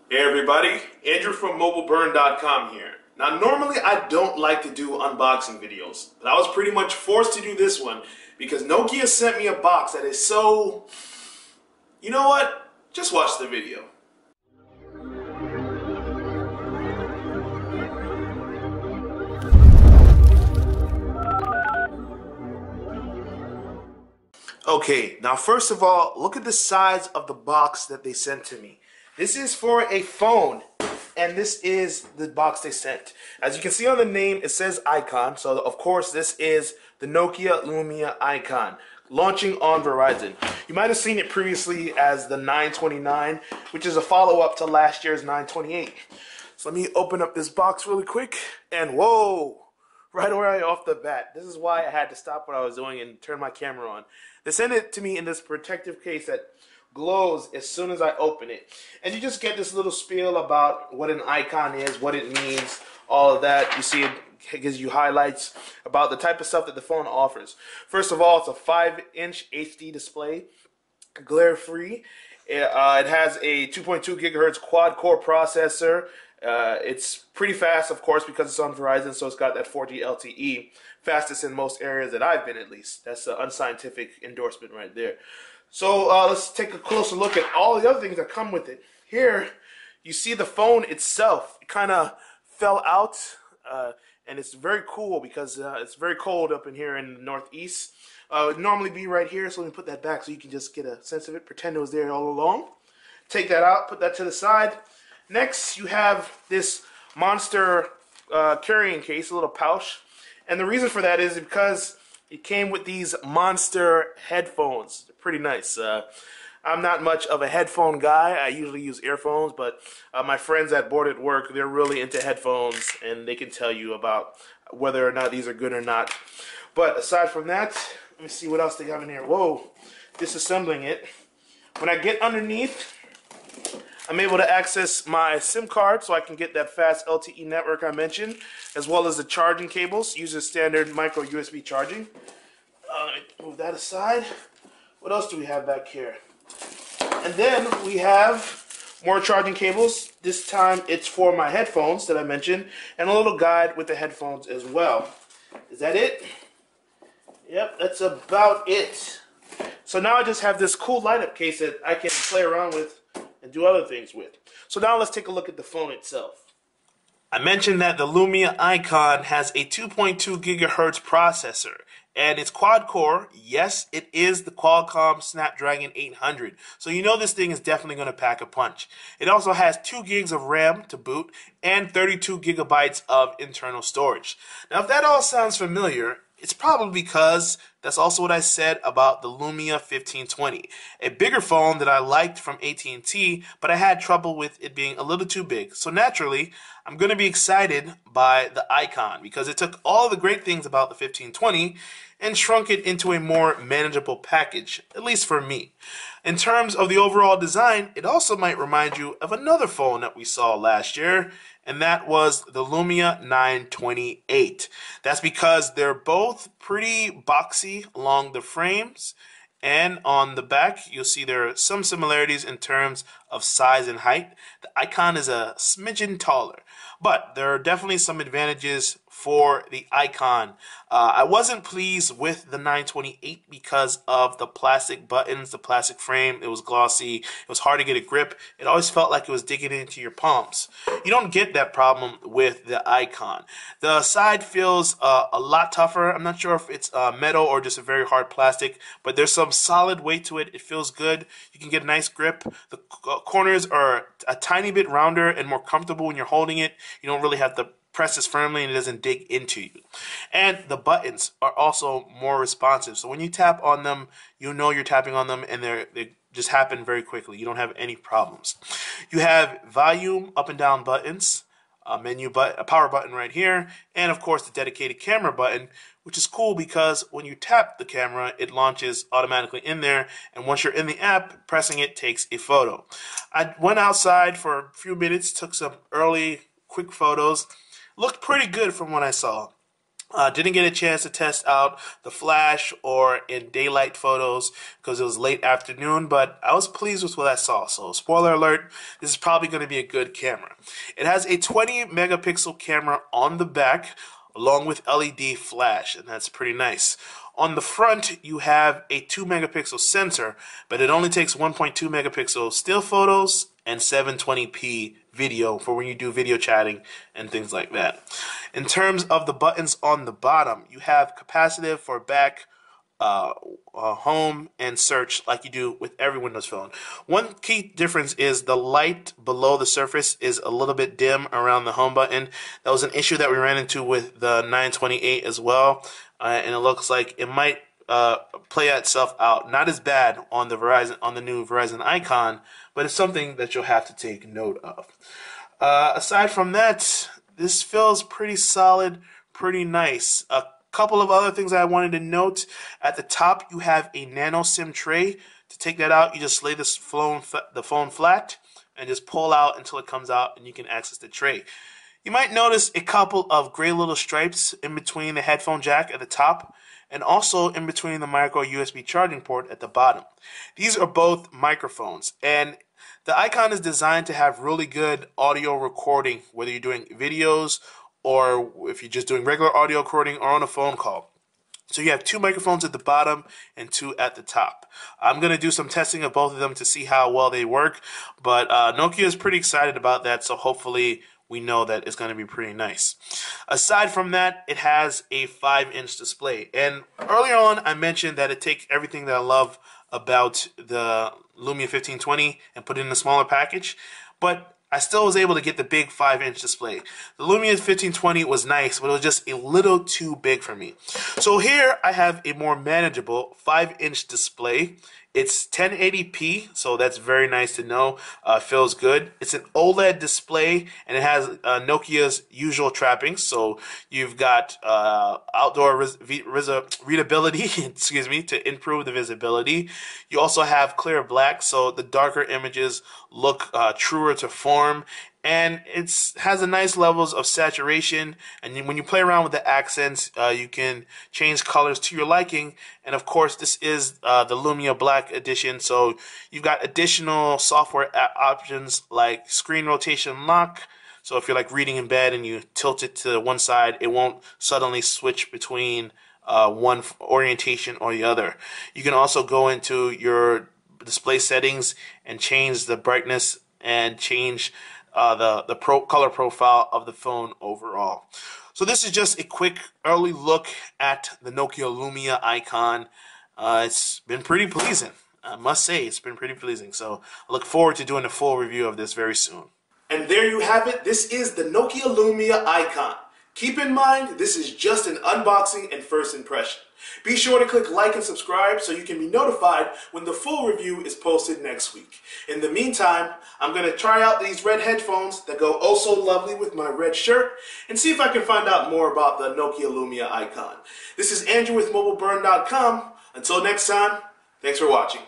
Hey everybody, Andrew from MobileBurn.com here. Now normally I don't like to do unboxing videos, but I was pretty much forced to do this one because Nokia sent me a box that is so... You know what? Just watch the video. Okay, now first of all, look at the size of the box that they sent to me. This is for a phone, and this is the box they sent. As you can see on the name, it says Icon, so of course this is the Nokia Lumia Icon, launching on Verizon. You might have seen it previously as the 929, which is a follow-up to last year's 928. So let me open up this box really quick, and whoa! Right away off the bat. This is why I had to stop what I was doing and turn my camera on. They sent it to me in this protective case that glows as soon as I open it. And you just get this little spiel about what an icon is, what it means, all of that. You see it gives you highlights about the type of stuff that the phone offers. First of all, it's a 5-inch HD display, glare-free. It has a 2.2 gigahertz quad-core processor. It's pretty fast, of course, because it's on Verizon, so it's got that 4G LTE. Fastest in most areas that I've been, at least. That's an unscientific endorsement right there. So let's take a closer look at all the other things that come with it. Here, you see the phone itself. It kind of fell out, and it's very cool because it's very cold up in here in the Northeast. It would normally be right here, so let me put that back so you can just get a sense of it. Pretend it was there all along. Take that out, put that to the side. Next, you have this monster carrying case, a little pouch. And the reason for that is because it came with these monster headphones. They're pretty nice. I'm not much of a headphone guy. I usually use earphones, but my friends at Board at Work, they're really into headphones, and they can tell you about whether or not these are good or not. But aside from that, let me see what else they have in here. Whoa, disassembling it. When I get underneath, I'm able to access my SIM card so I can get that fast LTE network I mentioned, as well as the charging cables. Uses standard micro USB charging. Let me move that aside. What else do we have back here? And then we have more charging cables. This time it's for my headphones that I mentioned, and a little guide with the headphones as well. Is that it? Yep, that's about it. So now I just have this cool light-up case that I can play around with and do other things with. So now let's take a look at the phone itself. I mentioned that the Lumia Icon has a 2.2 gigahertz processor, and it's quad-core. Yes, it is the Qualcomm Snapdragon 800, so you know this thing is definitely going to pack a punch. It also has 2 gigs of RAM to boot and 32 gigabytes of internal storage. Now, if that all sounds familiar, it's probably because that's also what I said about the Lumia 1520, a bigger phone that I liked from AT&T, but I had trouble with it being a little too big. So naturally, I'm going to be excited by the Icon because it took all the great things about the 1520 and shrunk it into a more manageable package, at least for me. In terms of the overall design, it also might remind you of another phone that we saw last year, and that was the Lumia 928. That's because they're both pretty boxy along the frames, and on the back you'll see there are some similarities in terms of size and height. The Icon is a smidgen taller, but there are definitely some advantages for the Icon. I wasn't pleased with the 928 because of the plastic buttons, the plastic frame. It was glossy. It was hard to get a grip. It always felt like it was digging into your palms. You don't get that problem with the Icon. The side feels a lot tougher. I'm not sure if it's metal or just a very hard plastic, but there's some solid weight to it. It feels good. You can get a nice grip. The corners are a tiny bit rounder and more comfortable when you're holding it. You don't really have to press this firmly and it doesn't dig into you. And the buttons are also more responsive. So when you tap on them, you know you're tapping on them and they just happen very quickly. You don't have any problems. You have volume up and down buttons, a power button right here, and of course the dedicated camera button, which is cool because when you tap the camera, it launches automatically in there, and once you're in the app, pressing it takes a photo. I went outside for a few minutes, took some early quick photos. Looked pretty good from what I saw. Didn't get a chance to test out the flash or in daylight photos because it was late afternoon, but I was pleased with what I saw. So spoiler alert, this is probably going to be a good camera. It has a 20 megapixel camera on the back along with LED flash, and that's pretty nice. On the front, you have a 2 megapixel sensor, but it only takes 1.2 megapixel still photos and 720p video for when you do video chatting and things like that. In terms of the buttons on the bottom, you have capacitive for back, home, and search like you do with every Windows phone. One key difference is the light below the surface is a little bit dim around the home button. That was an issue that we ran into with the 928 as well, and it looks like it might play itself out. Not as bad on the new Verizon icon, but it's something that you'll have to take note of. Aside from that, this feels pretty solid, pretty nice. A couple of other things I wanted to note. At the top, you have a nano SIM tray. To take that out, you just lay the phone flat and just pull out until it comes out and you can access the tray. You might notice a couple of gray little stripes in between the headphone jack at the top and also in between the micro USB charging port at the bottom. These are both microphones, and the icon is designed to have really good audio recording, whether you're doing videos or if you're just doing regular audio recording or on a phone call. So you have 2 microphones at the bottom and 2 at the top. I'm going to do some testing of both of them to see how well they work, but Nokia is pretty excited about that, so hopefully we know that it's going to be pretty nice. Aside from that, it has a 5-inch display. And earlier on, I mentioned that it takes everything that I love about the Lumia 1520 and put it in a smaller package, but I still was able to get the big 5-inch display. The Lumia 1520 was nice, but it was just a little too big for me. So here I have a more manageable 5-inch display. It's 1080p, so that's very nice to know. Feels good. It's an OLED display, and it has Nokia's usual trappings. So you've got outdoor readability, excuse me, to improve the visibility. You also have clear black, so the darker images look truer to form. And it has a nice levels of saturation, and when you play around with the accents, you can change colors to your liking. And of course, this is the Lumia Black Edition, so you've got additional software options like screen rotation lock. So if you're like reading in bed and you tilt it to one side, it won't suddenly switch between one orientation or the other. You can also go into your display settings and change the brightness and change the color profile of the phone overall. So this is just a quick early look at the Nokia Lumia icon. It's been pretty pleasing. I must say, it's been pretty pleasing. So I look forward to doing a full review of this very soon. And there you have it. This is the Nokia Lumia icon. Keep in mind, this is just an unboxing and first impression. Be sure to click like and subscribe so you can be notified when the full review is posted next week. In the meantime, I'm going to try out these red headphones that go oh so lovely with my red shirt and see if I can find out more about the Nokia Lumia icon. This is Andrew with MobileBurn.com. Until next time, thanks for watching.